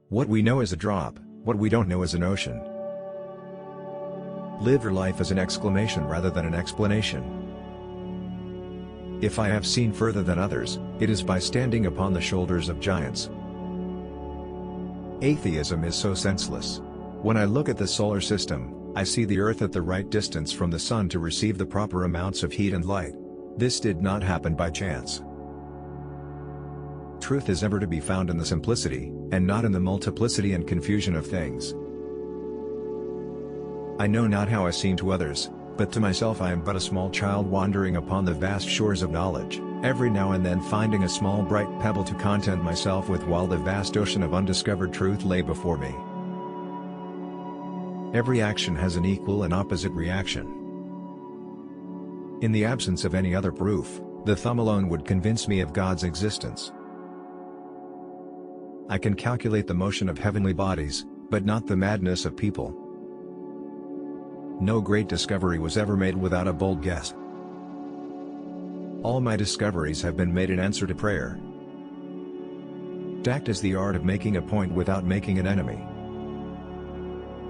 What we know is a drop, what we don't know is an ocean. Live your life as an exclamation rather than an explanation. If I have seen further than others, it is by standing upon the shoulders of giants. Atheism is so senseless. When I look at the solar system, I see the Earth at the right distance from the Sun to receive the proper amounts of heat and light. This did not happen by chance. Truth is ever to be found in the simplicity, and not in the multiplicity and confusion of things. I know not how I seem to others, but to myself I am but a small child wandering upon the vast shores of knowledge, every now and then finding a small bright pebble to content myself with while the vast ocean of undiscovered truth lay before me. Every action has an equal and opposite reaction. In the absence of any other proof, the thumb alone would convince me of God's existence. I can calculate the motion of heavenly bodies, but not the madness of people. No great discovery was ever made without a bold guess. All my discoveries have been made in answer to prayer. Tact is the art of making a point without making an enemy.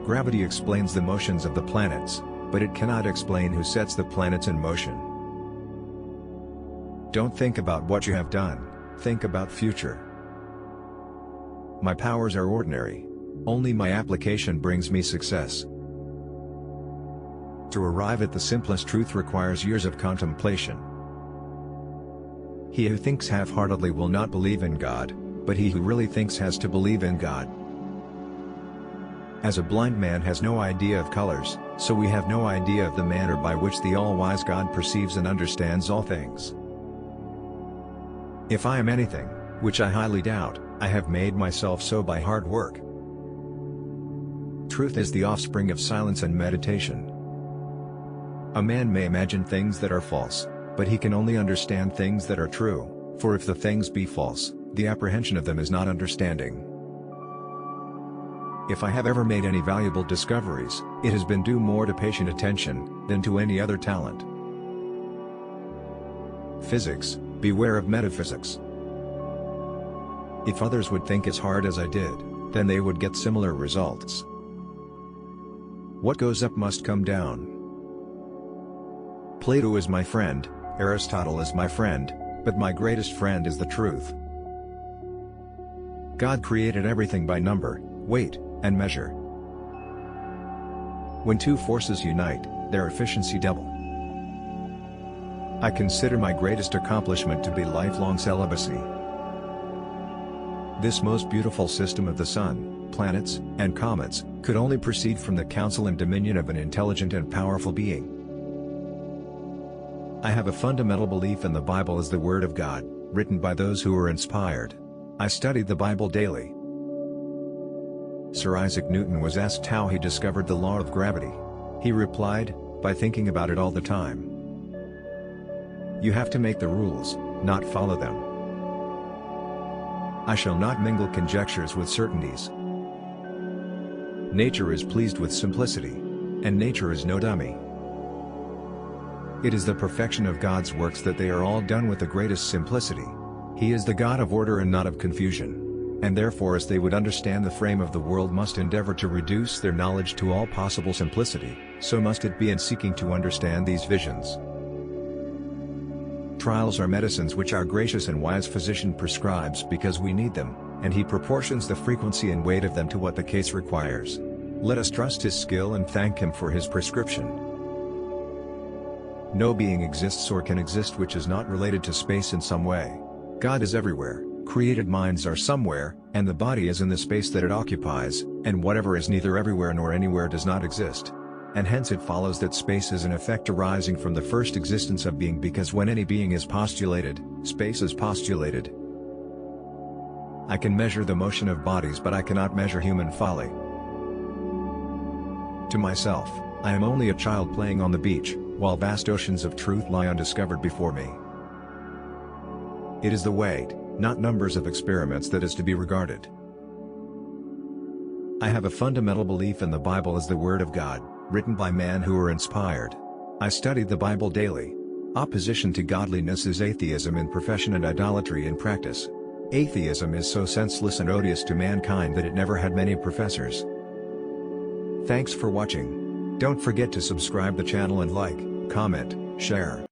Gravity explains the motions of the planets, but it cannot explain who sets the planets in motion. Don't think about what you have done, think about future. My powers are ordinary. Only my application brings me success. To arrive at the simplest truth requires years of contemplation. He who thinks half-heartedly will not believe in God, but he who really thinks has to believe in God. As a blind man has no idea of colors, so we have no idea of the manner by which the all-wise God perceives and understands all things. If I am anything, which I highly doubt, I have made myself so by hard work. Truth is the offspring of silence and meditation. A man may imagine things that are false, but he can only understand things that are true, for if the things be false, the apprehension of them is not understanding. If I have ever made any valuable discoveries, it has been due more to patient attention, than to any other talent. Physics, beware of metaphysics. If others would think as hard as I did, then they would get similar results. What goes up must come down. Plato is my friend, Aristotle is my friend, but my greatest friend is the truth. God created everything by number, weight, and measure. When two forces unite, their efficiency double. I consider my greatest accomplishment to be lifelong celibacy. This most beautiful system of the sun, planets, and comets, could only proceed from the counsel and dominion of an intelligent and powerful being. I have a fundamental belief in the Bible as the Word of God, written by those who were inspired. I studied the Bible daily. Sir Isaac Newton was asked how he discovered the law of gravity. He replied, by thinking about it all the time. You have to make the rules, not follow them. I shall not mingle conjectures with certainties. Nature is pleased with simplicity. And nature is no dummy. It is the perfection of God's works that they are all done with the greatest simplicity. He is the God of order and not of confusion. And therefore as they would understand the frame of the world must endeavor to reduce their knowledge to all possible simplicity, so must it be in seeking to understand these visions. Trials are medicines which our gracious and wise physician prescribes because we need them, and he proportions the frequency and weight of them to what the case requires. Let us trust his skill and thank him for his prescription. No being exists or can exist which is not related to space in some way. God is everywhere, created minds are somewhere, and the body is in the space that it occupies, and whatever is neither everywhere nor anywhere does not exist. And hence it follows that space is an effect arising from the first existence of being, because when any being is postulated, space is postulated. I can measure the motion of bodies, but I cannot measure human folly. To myself, I am only a child playing on the beach, while vast oceans of truth lie undiscovered before me. It is the weight, not numbers of experiments that is to be regarded. I have a fundamental belief in the Bible as the Word of God, written by men who were inspired. I studied the Bible daily. Opposition to godliness is atheism in profession and idolatry in practice. Atheism is so senseless and odious to mankind that it never had many professors. Thanks for watching. Don't forget to subscribe the channel and like, comment, share.